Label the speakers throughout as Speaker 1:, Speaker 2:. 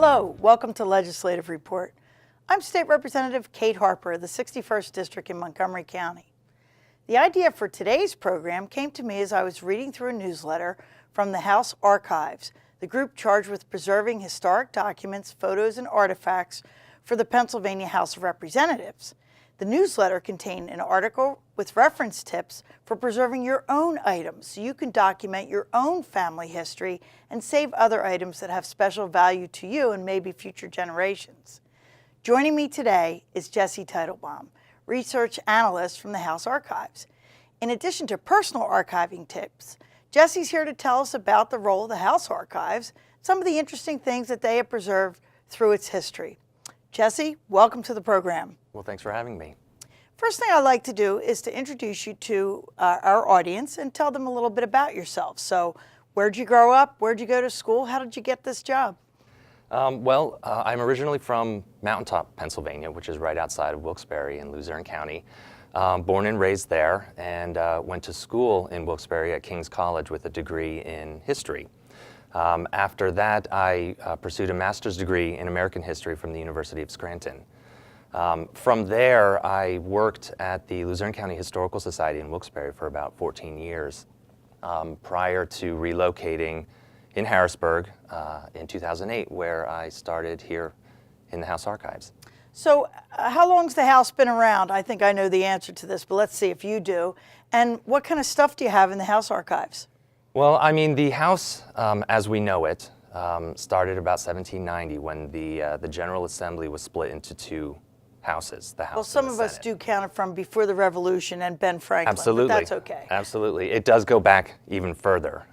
Speaker 1: Hello, welcome to Legislative Report. I'm State Representative Kate Harper of the 61st District in Montgomery County. The idea for today's program came to me as I was reading through a newsletter from the House Archives, the group charged with preserving historic documents, photos, and artifacts for the Pennsylvania House of Representatives. The newsletter contained an article with reference tips for preserving your own items so you can document your own family history and save other items that have special value to you and maybe future generations. Joining me today is Jesse Teitelbaum, research analyst from the House Archives. In addition to personal archiving tips, Jesse's here to tell us about the role of the House Archives, some of the interesting things that they have preserved through its history. Jesse, welcome to the program.
Speaker 2: Well, thanks for having me.
Speaker 1: First thing I'd like to do is to introduce you to our audience and tell them a little bit about yourself. So, where'd you grow up? Where'd you go to school? How did you get this job?
Speaker 2: I'm originally from Mountaintop, Pennsylvania, which is right outside of Wilkes-Barre in Luzerne County. Born and raised there, and went to school in Wilkes-Barre at King's College with a degree in history. After that, I pursued a master's degree in American history from the University of Scranton. From there, I worked at the Luzerne County Historical Society in Wilkes-Barre for about 14 years prior to relocating in Harrisburg in 2008, where I started here in the House Archives.
Speaker 1: So how long's the House been around? I think I know the answer to this, but let's see if you do. And what kind of stuff do you have in the House Archives?
Speaker 2: Well, I mean, the House, as we know it, started about 1790 when the General Assembly was split into two houses, the House
Speaker 1: Well, some
Speaker 2: and
Speaker 1: of
Speaker 2: the
Speaker 1: us
Speaker 2: Senate.
Speaker 1: do count it from before the Revolution and Ben Franklin,
Speaker 2: Absolutely.
Speaker 1: but that's okay.
Speaker 2: Absolutely. It does go back even further.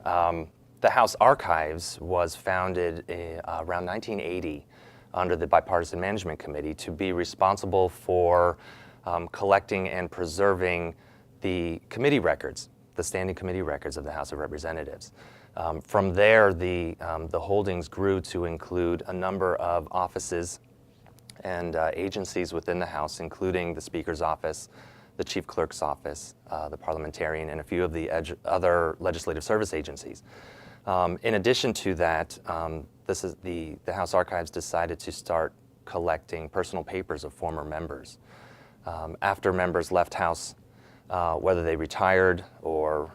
Speaker 2: The House Archives was founded around 1980 under the Bipartisan Management Committee to be responsible for collecting and preserving the committee records, the standing committee records of the House of Representatives. From there, the holdings grew to include a number of offices and agencies within the House, including the Speaker's office, the Chief Clerk's office, the Parliamentarian, and a few of the other legislative service agencies. In addition to that, the House Archives decided to start collecting personal papers of former members. After members left House, whether they retired or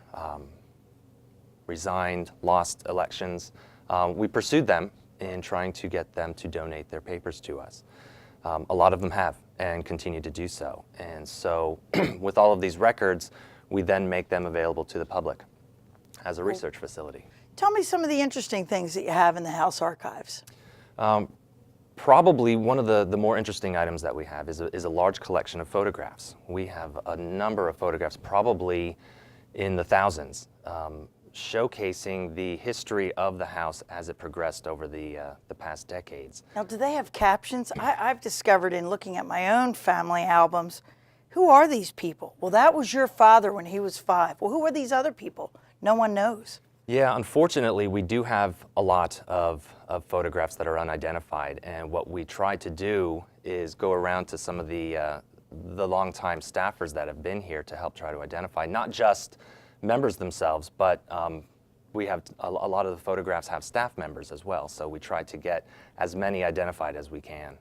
Speaker 2: resigned, lost elections, we pursued them in trying to get them to donate their papers to us. A lot of them have and continue to do so. And so with all of these records, we then make them available to the public as a research facility.
Speaker 1: Tell me some of the interesting things that you have in the House Archives.
Speaker 2: Probably one of the more interesting items that we have is a large collection of photographs. We have a number of photographs, probably in the thousands, showcasing the history of the House as it progressed over the past decades.
Speaker 1: Now, do they have captions? I've discovered in looking at my own family albums, who are these people? Well, that was your father when he was 5. Well, who are these other people? No one knows.
Speaker 2: Yeah, unfortunately, we do have a lot of photographs that are unidentified, and what we try to do is go around to some of the longtime staffers that have been here to help try to identify not just members themselves, but we have a lot of the photographs have staff members as well, so we try to get as many identified as we can.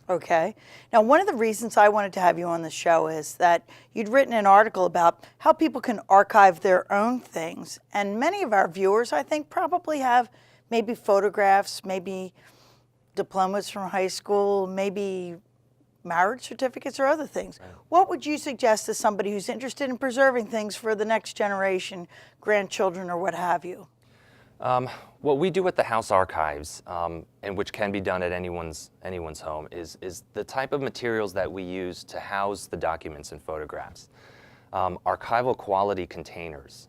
Speaker 1: Okay. Now, one of the reasons I wanted to have you on the show is that you'd written an article about how people can archive their own things. And many of our viewers, I think, probably have maybe photographs, maybe diplomas from high school, maybe marriage certificates or other things. Right. What would you suggest to somebody who's interested in preserving things for the next generation, grandchildren, or what have you?
Speaker 2: What we do at the House Archives, and which can be done at anyone's home, is the type of materials that we use to house the documents and photographs. Archival quality containers,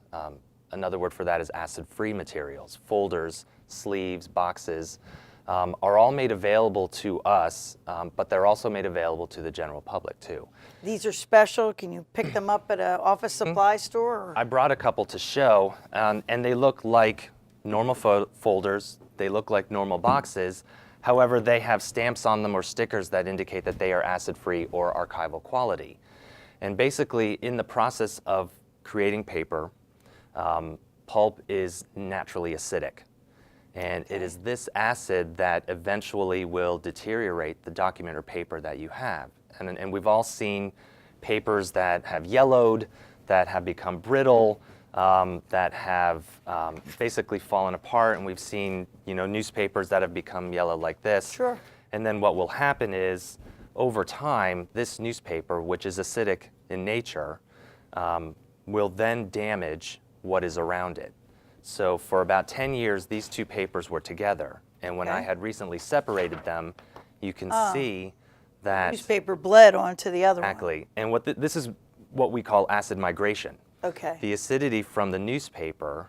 Speaker 2: another word for that is acid-free materials, folders, sleeves, boxes, are all made available to us, but they're also made available to the general public too.
Speaker 1: These are special. Can you pick them up at an office supply store? Or?
Speaker 2: I brought a couple to show, and they look like normal folders, they look like normal boxes. However, they have stamps on them or stickers that indicate that they are acid-free or archival quality. And basically, in the process of creating paper, pulp is naturally acidic. And it is this acid that eventually will deteriorate the document or paper that you have. And we've all seen papers that have yellowed, that have become brittle, that have basically fallen apart, and we've seen newspapers that have become yellow like this.
Speaker 1: Sure.
Speaker 2: And then what will happen is, over time, this newspaper, which is acidic in nature, will then damage what is around it. So for about 10 years, these two papers were together. And when I had recently separated them, you can see that
Speaker 1: Newspaper bled onto the other one.
Speaker 2: exactly. And this is what we call acid migration.
Speaker 1: Okay.
Speaker 2: The acidity from the newspaper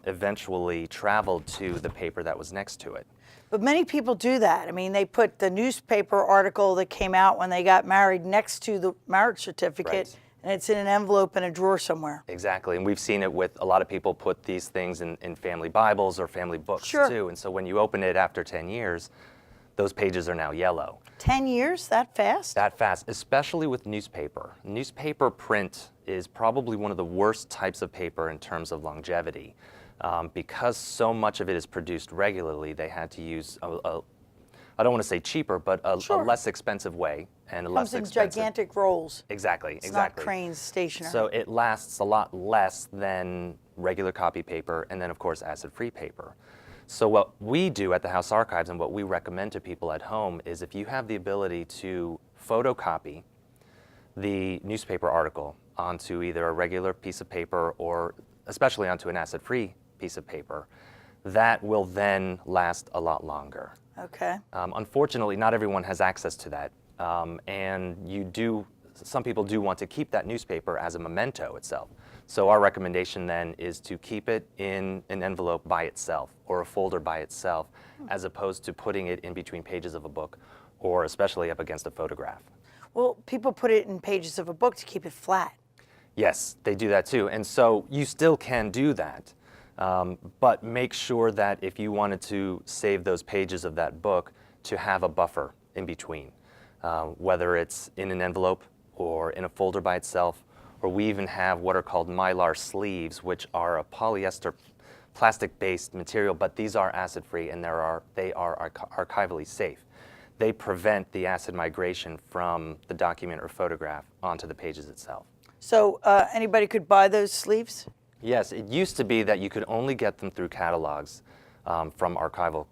Speaker 2: eventually traveled to the paper that was next to it.
Speaker 1: But many people do that. I mean, they put the newspaper article that came out when they got married next to the marriage certificate,
Speaker 2: Right.
Speaker 1: and it's in an envelope in a drawer somewhere.
Speaker 2: Exactly, and we've seen it with a lot of people put these things in family Bibles or family books
Speaker 1: Sure.
Speaker 2: too. And so when you open it after 10 years, those pages are now yellow.
Speaker 1: 10 years? That fast?
Speaker 2: That fast, especially with newspaper. Newspaper print is probably one of the worst types of paper in terms of longevity. Because so much of it is produced regularly, they had to use I don't want to say cheaper, but a
Speaker 1: Sure.
Speaker 2: less expensive way and a
Speaker 1: Comes
Speaker 2: less
Speaker 1: in
Speaker 2: expensive.
Speaker 1: gigantic rolls.
Speaker 2: Exactly,
Speaker 1: It's
Speaker 2: exactly.
Speaker 1: not cranes stationary.
Speaker 2: So it lasts a lot less than regular copy paper, and then of course acid-free paper. So what we do at the House Archives and what we recommend to people at home is, if you have the ability to photocopy the newspaper article onto either a regular piece of paper or especially onto an acid-free piece of paper, that will then last a lot longer.
Speaker 1: Okay.
Speaker 2: Unfortunately, not everyone has access to that, and some people do want to keep that newspaper as a memento itself. So our recommendation then is to keep it in an envelope by itself or a folder by itself, as opposed to putting it in between pages of a book or especially up against a photograph.
Speaker 1: Well, people put it in pages of a book to keep it flat.
Speaker 2: Yes, they do that too. And so you still can do that, but make sure that if you wanted to save those pages of that book, to have a buffer in between, whether it's in an envelope or in a folder by itself, or we even have what are called Mylar Sleeves, which are a polyester plastic-based material, but these are acid-free and they are archivally safe. They prevent the acid migration from the document or photograph onto the pages itself.
Speaker 1: So anybody could buy those sleeves?
Speaker 2: Yes, it used to be that you could only get them through catalogs from archival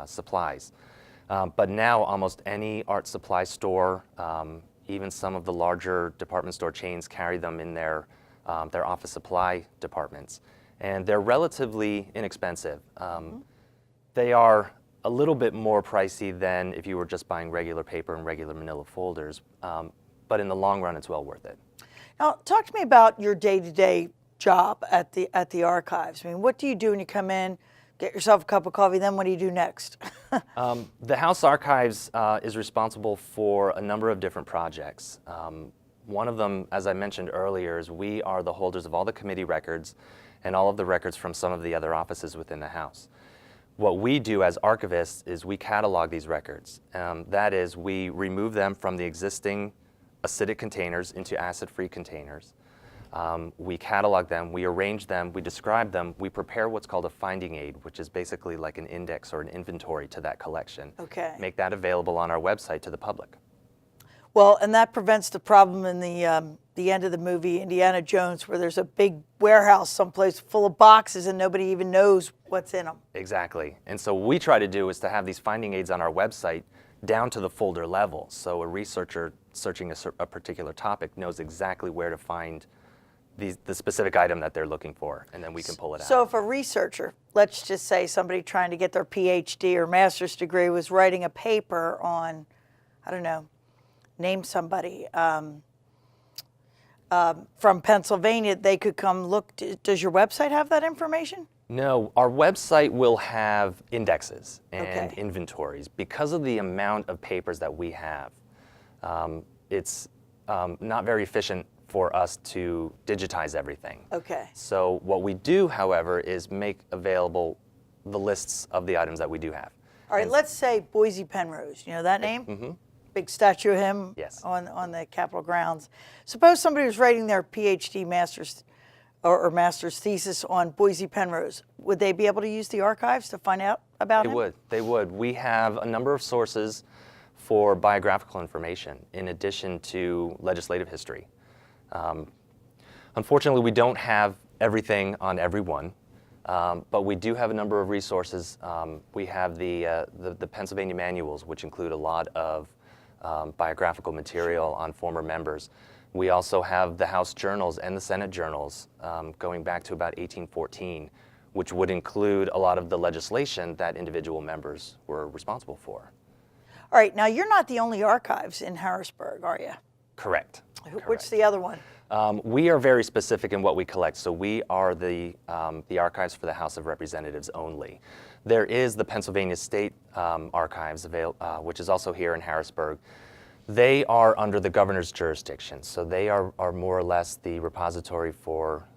Speaker 2: supplies. But now almost any art supply store, even some of the larger department store chains, carry them in their office supply departments. And they're relatively inexpensive. They are a little bit more pricey than if you were just buying regular paper and regular manila folders, but in the long run, it's well worth it.
Speaker 1: Now, talk to me about your day-to-day job at the archives. I mean, what do you do when you come in, get yourself a cup of coffee, then what do you do next?
Speaker 2: The House Archives is responsible for a number of different projects. One of them, as I mentioned earlier, is we are the holders of all the committee records and all of the records from some of the other offices within the House. What we do as archivists is we catalog these records. That is, we remove them from the existing acidic containers into acid-free containers. We catalog them, we arrange them, we describe them, we prepare what's called a finding aid, which is basically like an index or an inventory to that collection.
Speaker 1: Okay.
Speaker 2: Make that available on our website to the public.
Speaker 1: Well, and that prevents the problem in the end of the movie Indiana Jones, where there's a big warehouse someplace full of boxes and nobody even knows what's in them.
Speaker 2: Exactly. And so what we try to do is to have these finding aids on our website down to the folder level, so a researcher searching a particular topic knows exactly where to find the specific item that they're looking for, and then we can pull it out.
Speaker 1: So if a researcher, let's just say somebody trying to get their PhD or master's degree, was writing a paper on, I don't know, name somebody from Pennsylvania, they could come look. Does your website have that information?
Speaker 2: No, our website will have indexes and
Speaker 1: Okay.
Speaker 2: inventories. Because of the amount of papers that we have, it's not very efficient for us to digitize everything.
Speaker 1: Okay.
Speaker 2: So what we do, however, is make available the lists of the items that we do have.
Speaker 1: All right, let's say Boise Penrose. You know that name? Mm-hmm. Big statue of him.
Speaker 2: Yes.
Speaker 1: On the Capitol grounds. Suppose somebody was writing their PhD, master's, or master's thesis on Boise Penrose. Would they be able to use the archives to find out about him?
Speaker 2: They would. We have a number of sources for biographical information in addition to legislative history. Unfortunately, we don't have everything on everyone, but we do have a number of resources. We have the Pennsylvania manuals, which include a lot of biographical material on former members. We also have the House journals and the Senate journals going back to about 1814, which would include a lot of the legislation that individual members were responsible for.
Speaker 1: All right, now you're not the only archives in Harrisburg, are you?
Speaker 2: Correct.
Speaker 1: What's the other one?
Speaker 2: We are very specific in what we collect, so we are the archives for the House of Representatives only. There is the Pennsylvania State Archives, which is also here in Harrisburg. They are under the governor's jurisdiction, so they are more or less the repository for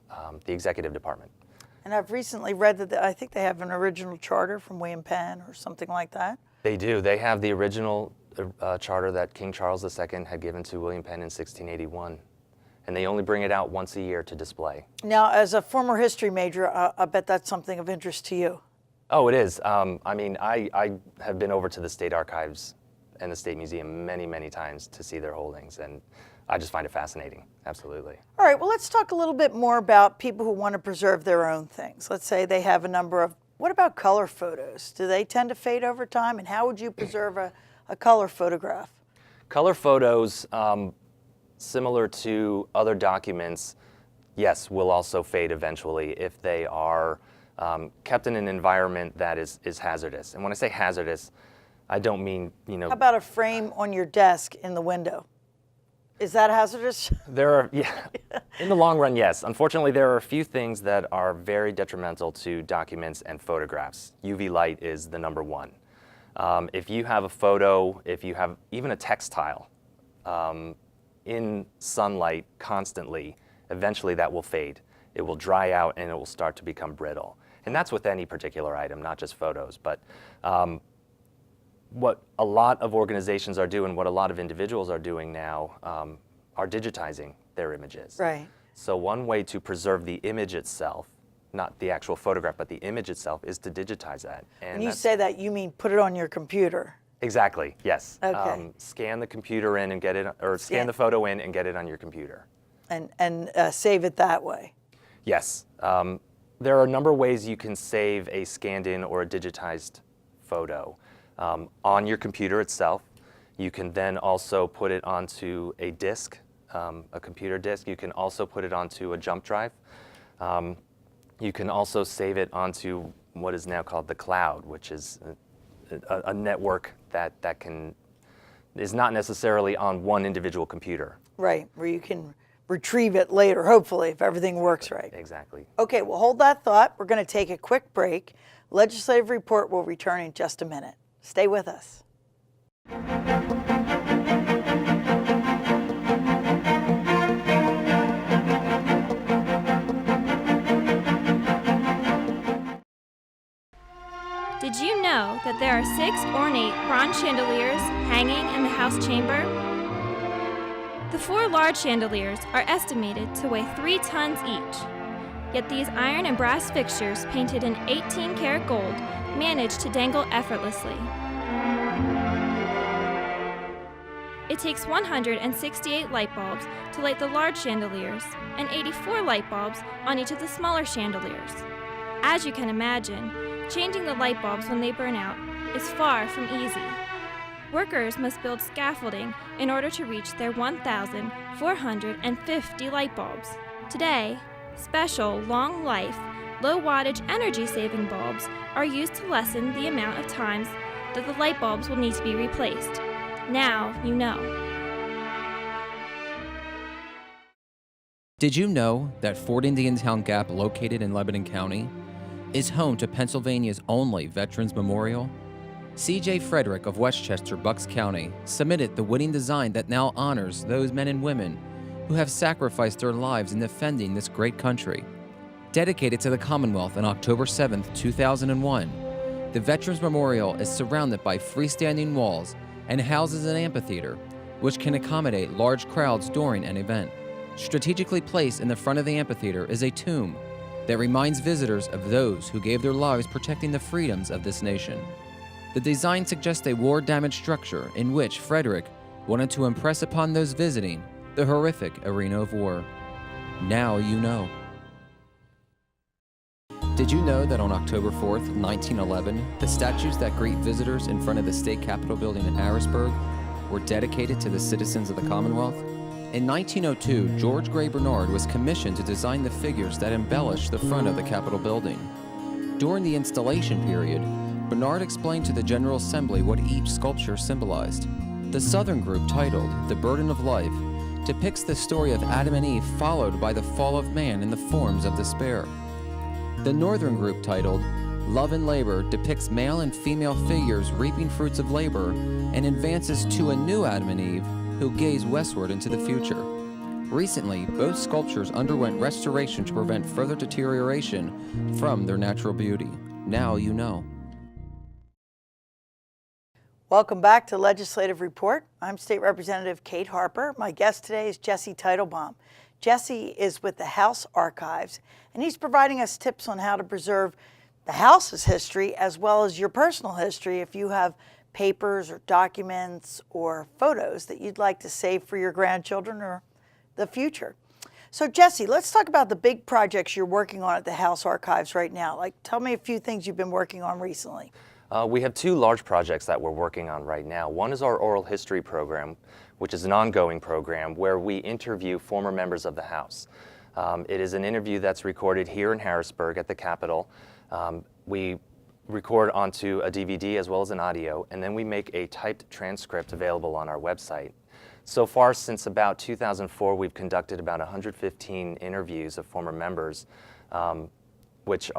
Speaker 2: the executive department.
Speaker 1: And I've recently read that I think they have an original charter from William Penn or something like that.
Speaker 2: They do. They have the original charter that King Charles II had given to William Penn in 1681. And they only bring it out once a year to display.
Speaker 1: Now, as a former history major, I bet that's something of interest to you.
Speaker 2: Oh, it is. I mean, I have been over to the State Archives and the State Museum many, many times to see their holdings, and I just find it fascinating, absolutely.
Speaker 1: All right, well, let's talk a little bit more about people who want to preserve their own things. Let's say they have a number of, what about color photos? Do they tend to fade over time, and how would you preserve a color photograph?
Speaker 2: Color photos, similar to other documents, yes, will also fade eventually if they are kept in an environment that is hazardous. And when I say hazardous, I don't mean,
Speaker 1: How about a frame on your desk in the window? Is that hazardous?
Speaker 2: Yeah, in the long run, yes. Unfortunately, there are a few things that are very detrimental to documents and photographs. UV light is the number one. If you have a photo, if you have even a textile in sunlight constantly, eventually that will fade. It will dry out and it will start to become brittle. And that's with any particular item, not just photos. But what a lot of organizations are doing, what a lot of individuals are doing now, are digitizing their images.
Speaker 1: Right.
Speaker 2: So one way to preserve the image itself, not the actual photograph, but the image itself, is to digitize that. And
Speaker 1: when you say that, you mean put it on your computer?
Speaker 2: Exactly, yes.
Speaker 1: Okay.
Speaker 2: Scan the computer in and get it, or scan the photo in and get it on your computer.
Speaker 1: And save it that way?
Speaker 2: Yes. There are a number of ways you can save a scanned in or a digitized photo. On your computer itself. You can then also put it onto a disk, a computer disk. You can also put it onto a jump drive. You can also save it onto what is now called the cloud, which is a network that is not necessarily on one individual computer.
Speaker 1: Right, where you can retrieve it later, hopefully, if everything works right.
Speaker 2: Exactly.
Speaker 1: Okay, well, hold that thought. We're going to take a quick break. Legislative Report will return in just a minute. Stay with us.
Speaker 3: Did you know that there are 6 ornate bronze chandeliers hanging in the House chamber? The 4 large chandeliers are estimated to weigh 3 tons each. Yet these iron and brass fixtures, painted in 18-karat gold, manage to dangle effortlessly. It takes 168 light bulbs to light the large chandeliers and 84 light bulbs on each of the smaller chandeliers. As you can imagine, changing the light bulbs when they burn out is far from easy. Workers must build scaffolding in order to reach their 1,450 light bulbs. Today, special, long-life, low-wattage energy-saving bulbs are used to lessen the amount of times that the light bulbs will need to be replaced. Now you know.
Speaker 4: Did you know that Fort Indiantown Gap, located in Lebanon County, is home to Pennsylvania's only Veterans Memorial? C.J. Frederick of Westchester, Bucks County, submitted the winning design that now honors those men and women who have sacrificed their lives in defending this great country. Dedicated to the Commonwealth on October 7, 2001, the Veterans Memorial is surrounded by freestanding walls and houses an amphitheater, which can accommodate large crowds during an event. Strategically placed in the front of the amphitheater is a tomb that reminds visitors of those who gave their lives protecting the freedoms of this nation. The design suggests a war-damaged structure in which Frederick wanted to impress upon those visiting the horrific arena of war. Now you know. Did you know that on October 4th, 1911, the statues that greet visitors in front of the state capitol building in Harrisburg were dedicated to the citizens of the Commonwealth? In 1902, George Gray Bernard was commissioned to design the figures that embellish the front of the Capitol building. During the installation period, Bernard explained to the General Assembly what each sculpture symbolized. The Southern group, titled The Burden of Life, depicts the story of Adam and Eve followed by the fall of man in the forms of despair. The Northern group, titled Love and Labor, depicts male and female figures reaping fruits of labor and advances to a new Adam and Eve who gaze westward into the future. Recently, both sculptures underwent restoration to prevent further deterioration from their natural beauty. Now you know.
Speaker 1: Welcome back to Legislative Report. I'm State Representative Kate Harper. My guest today is Jesse Teitelbaum. Jesse is with the House Archives, and he's providing us tips on how to preserve the House's history as well as your personal history if you have papers or documents or photos that you'd like to save for your grandchildren or the future. So Jesse, let's talk about the big projects you're working on at the House Archives right now. Like, tell me a few things you've been working on recently.
Speaker 2: We have two large projects that we're working on right now. One is our oral history program, which is an ongoing program where we interview former members of the House. It is an interview that's recorded here in Harrisburg at the Capitol. We record onto a DVD as well as an audio, and then we make a typed transcript available on our website. So far, since about 2004, we've conducted about 115 interviews of former members, which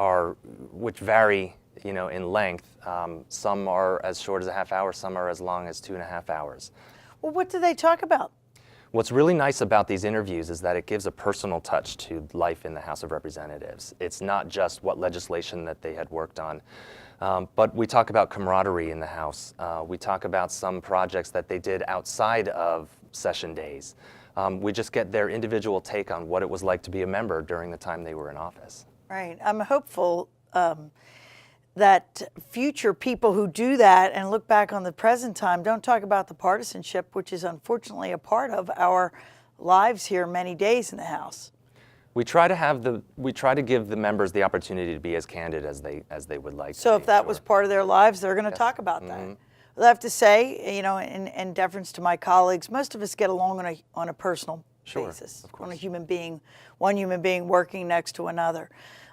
Speaker 2: vary, in length. Some are as short as a half hour, some are as long as 2.5 hours.
Speaker 1: Well, what do they talk about?
Speaker 2: What's really nice about these interviews is that it gives a personal touch to life in the House of Representatives. It's not just what legislation that they had worked on, but we talk about camaraderie in the House. We talk about some projects that they did outside of session days. We just get their individual take on what it was like to be a member during the time they were in office.
Speaker 1: Right. I'm hopeful that future people who do that and look back on the present time don't talk about the partisanship, which is unfortunately a part of our lives here many days in the House.
Speaker 2: We try to give the members the opportunity to be as candid as they would like.
Speaker 1: So if that
Speaker 2: sure.
Speaker 1: was part of their lives, they're going to talk about that. I have to say, in deference to my colleagues, most of us get along on a personal basis,
Speaker 2: of course.
Speaker 1: On a human being, one human being working next to another.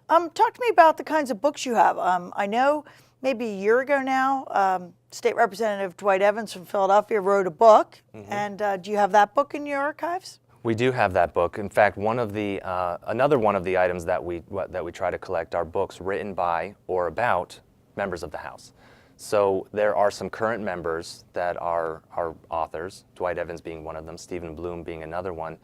Speaker 1: Talk to me about the kinds of books you have. I know maybe a year ago now, State Representative Dwight Evans from Philadelphia wrote a book, and do you have that book in your archives?
Speaker 2: We do have that book. In fact, another one of the items that we try to collect are books written by or about members of the House. So there are some current members that are authors, Dwight Evans being one of them, Stephen Bloom being another one,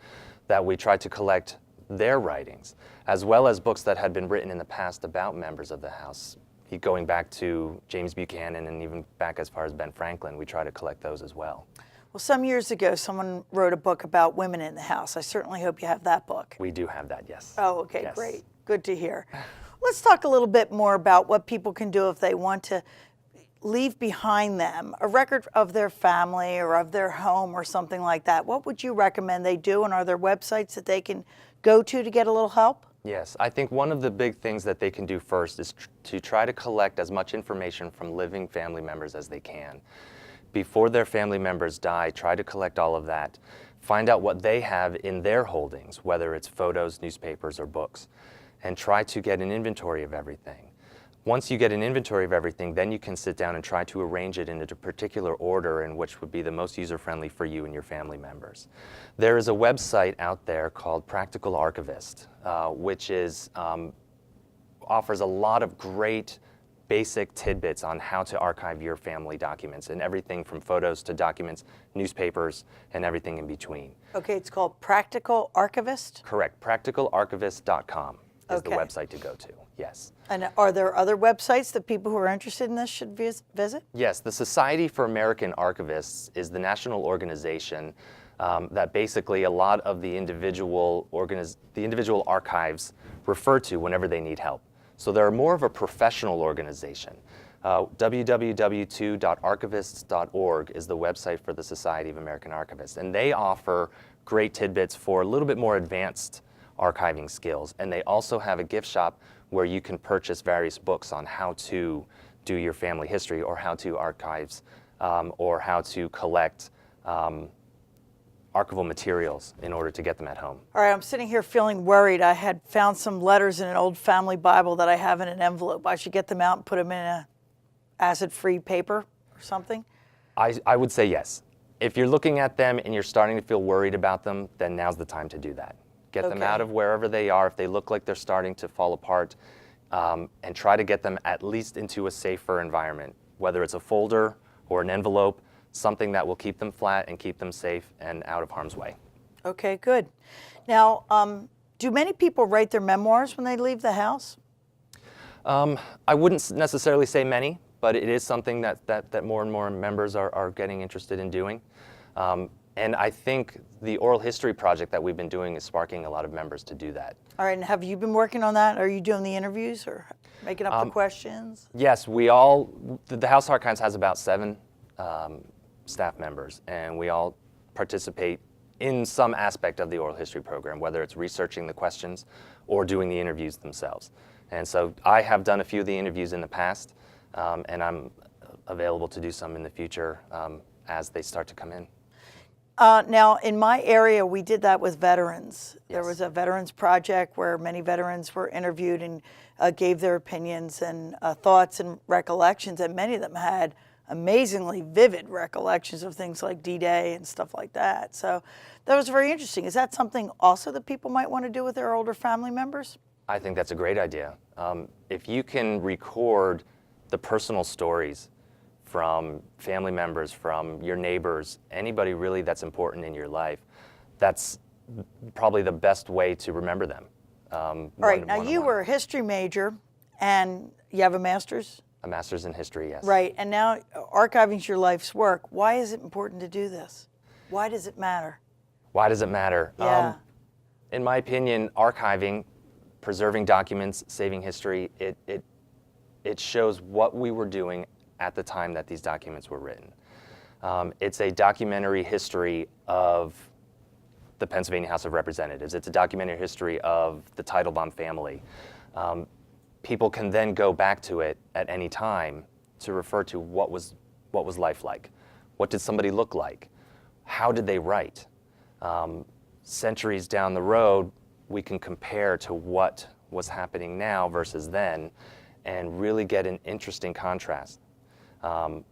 Speaker 2: that we try to collect their writings, as well as books that had been written in the past about members of the House. Going back to James Buchanan and even back as far as Ben Franklin, we try to collect those as well.
Speaker 1: Well, some years ago, someone wrote a book about women in the House. I certainly hope you have that book.
Speaker 2: We do have that, yes.
Speaker 1: Oh, okay,
Speaker 2: Yes.
Speaker 1: Great. Good to hear. Let's talk a little bit more about what people can do if they want to leave behind them a record of their family or of their home or something like that. What would you recommend they do, and are there websites that they can go to get a little help?
Speaker 2: Yes, I think one of the big things that they can do first is to try to collect as much information from living family members as they can. Before their family members die, try to collect all of that. Find out what they have in their holdings, whether it's photos, newspapers, or books, and try to get an inventory of everything. Once you get an inventory of everything, then you can sit down and try to arrange it in a particular order in which would be the most user-friendly for you and your family members. There is a website out there called Practical Archivist, which offers a lot of great basic tidbits on how to archive your family documents, and everything from photos to documents, newspapers, and everything in between.
Speaker 1: Okay, it's called Practical Archivist?
Speaker 2: Correct. Practicalarchivist.com is the
Speaker 1: Okay.
Speaker 2: website to go to, yes.
Speaker 1: And are there other websites that people who are interested in this should visit?
Speaker 2: Yes, the Society for American Archivists is the national organization that basically a lot of the individual archives refer to whenever they need help. So they're more of a professional organization. www.archivists.org is the website for the Society of American Archivists, and they offer great tidbits for a little bit more advanced archiving skills. And they also have a gift shop where you can purchase various books on how to do your family history, or how to archives, or how to collect archival materials in order to get them at home.
Speaker 1: All right, I'm sitting here feeling worried. I had found some letters in an old family Bible that I have in an envelope. I should get them out and put them in a acid-free paper or something?
Speaker 2: I would say yes. If you're looking at them and you're starting to feel worried about them, then now's the time to do that. Get them out of wherever they are. If they look like they're starting to fall apart, and try to get them at least into a safer environment, whether it's a folder or an envelope, something that will keep them flat and keep them safe and out of harm's way.
Speaker 1: Okay, good. Now, do many people write their memoirs when they leave the house?
Speaker 2: I wouldn't necessarily say many, but it is something that more and more members are getting interested in doing. And I think the oral history project that we've been doing is sparking a lot of members to do that.
Speaker 1: All right, and have you been working on that? Are you doing the interviews or making up the questions?
Speaker 2: Yes, the House Archives has about 7 staff members, and we all participate in some aspect of the oral history program, whether it's researching the questions or doing the interviews themselves. And so I have done a few of the interviews in the past, and I'm available to do some in the future as they start to come in.
Speaker 1: Now, in my area, we did that with veterans. There
Speaker 2: Yes.
Speaker 1: was a veterans project where many veterans were interviewed and gave their opinions and thoughts and recollections, and many of them had amazingly vivid recollections of things like D-Day and stuff like that. So that was very interesting. Is that something also that people might want to do with their older family members?
Speaker 2: I think that's a great idea. If you can record the personal stories from family members, from your neighbors, anybody really that's important in your life, that's probably the best way to remember them.
Speaker 1: All right, now you were a history major and you have a master's?
Speaker 2: A master's in history, yes.
Speaker 1: Right, and now archiving's your life's work. Why is it important to do this? Why does it matter?
Speaker 2: Why does it matter?
Speaker 1: Yeah.
Speaker 2: In my opinion, archiving, preserving documents, saving history, it shows what we were doing at the time that these documents were written. It's a documentary history of the Pennsylvania House of Representatives. It's a documentary history of the Teitelbaum family. People can then go back to it at any time to refer to what was life like. What did somebody look like? How did they write? Centuries down the road, we can compare to what was happening now versus then and really get an interesting contrast on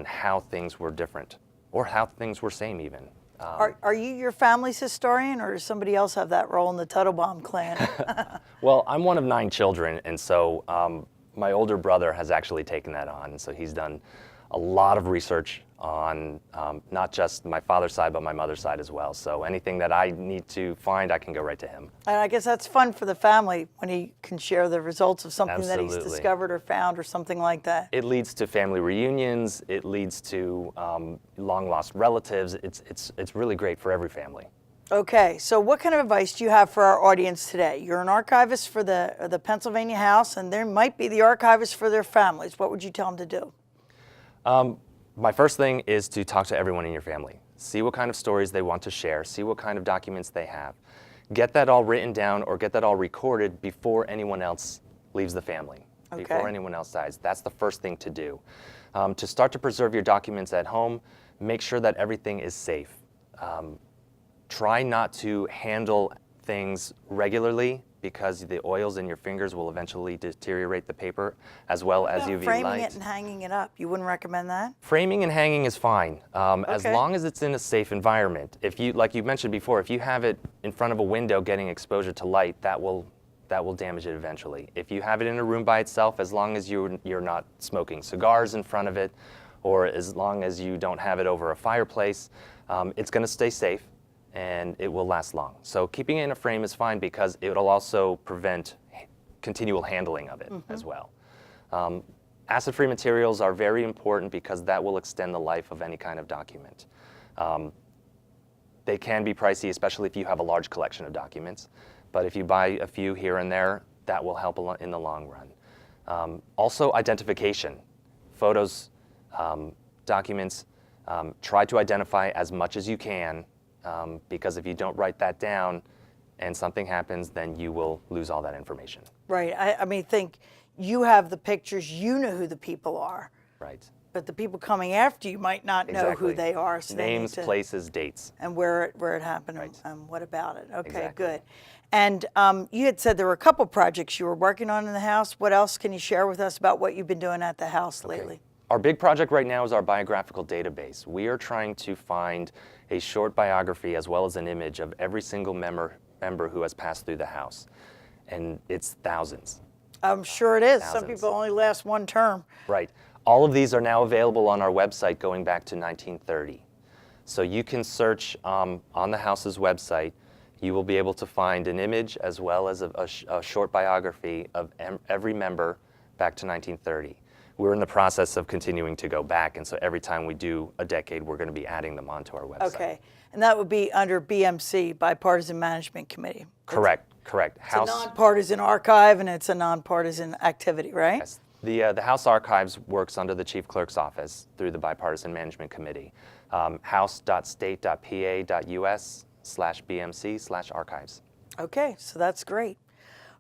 Speaker 2: how things were different or how things were same even.
Speaker 1: Are you your family's historian, or does somebody else have that role in the Teitelbaum clan?
Speaker 2: Well, I'm one of 9 children, and so my older brother has actually taken that on. So he's done a lot of research on not just my father's side, but my mother's side as well. So anything that I need to find, I can go right to him.
Speaker 1: And I guess that's fun for the family when he can share the results of something that he's
Speaker 2: Absolutely.
Speaker 1: discovered or found or something like that.
Speaker 2: It leads to family reunions. It leads to long-lost relatives. It's really great for every family.
Speaker 1: Okay, so what kind of advice do you have for our audience today? You're an archivist for the Pennsylvania House, and there might be the archivists for their families. What would you tell them to do?
Speaker 2: My first thing is to talk to everyone in your family. See what kind of stories they want to share. See what kind of documents they have. Get that all written down or get that all recorded before anyone else leaves the family, before anyone else dies. That's the first thing to do. To start to preserve your documents at home, make sure that everything is safe. Try not to handle things regularly because the oils in your fingers will eventually deteriorate the paper as well as UV light.
Speaker 1: Framing it and hanging it up, you wouldn't recommend that?
Speaker 2: Framing and hanging is fine, as long as it's in a safe environment. If you, like you mentioned before, if you have it in front of a window getting exposure to light, that will damage it eventually. If you have it in a room by itself, as long as you're not smoking cigars in front of it, or as long as you don't have it over a fireplace, it's going to stay safe and it will last long. So keeping it in a frame is fine because it'll also prevent continual handling of it as well. Acid-free materials are very important because that will extend the life of any kind of document. They can be pricey, especially if you have a large collection of documents. But if you buy a few here and there, that will help a lot in the long run. Also, identification. Photos, documents, try to identify as much as you can, because if you don't write that down and something happens, then you will lose all that information.
Speaker 1: Right. I mean, think you have the pictures, you know who the people are.
Speaker 2: Right.
Speaker 1: But the people coming after you might not know
Speaker 2: Exactly.
Speaker 1: who they are. So
Speaker 2: Names,
Speaker 1: they need to,
Speaker 2: places, dates.
Speaker 1: and where it happened,
Speaker 2: Right.
Speaker 1: and what about it. Okay,
Speaker 2: Exactly.
Speaker 1: good. And you had said there were a couple projects you were working on in the house. What else can you share with us about what you've been doing at the house lately?
Speaker 2: Our big project right now is our biographical database. We are trying to find a short biography as well as an image of every single member who has passed through the house. And it's thousands.
Speaker 1: I'm sure it is. Some
Speaker 2: Thousands.
Speaker 1: people only last one term.
Speaker 2: Right. All of these are now available on our website going back to 1930. So you can search on the house's website. You will be able to find an image as well as a short biography of every member back to 1930. We're in the process of continuing to go back, and so every time we do a decade, we're going to be adding them onto our website.
Speaker 1: Okay. And that would be under BMC, Bipartisan Management Committee.
Speaker 2: Correct.
Speaker 1: It's a nonpartisan archive, and it's a nonpartisan activity, right?
Speaker 2: Yes. The House Archives works under the Chief Clerk's Office through the Bipartisan Management Committee. house.state.pa.us/BMC/archives.
Speaker 1: Okay, so that's great.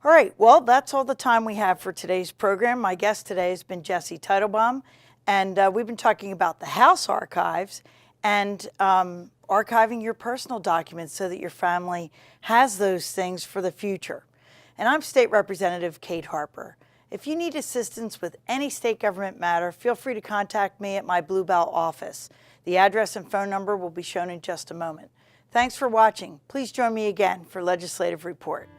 Speaker 1: All right, well, that's all the time we have for today's program. My guest today has been Jesse Teitelbaum, and we've been talking about the House Archives and archiving your personal documents so that your family has those things for the future. And I'm State Representative Kate Harper. If you need assistance with any state government matter, feel free to contact me at my Bluebell office. The address and phone number will be shown in just a moment. Thanks for watching. Please join me again for Legislative Report.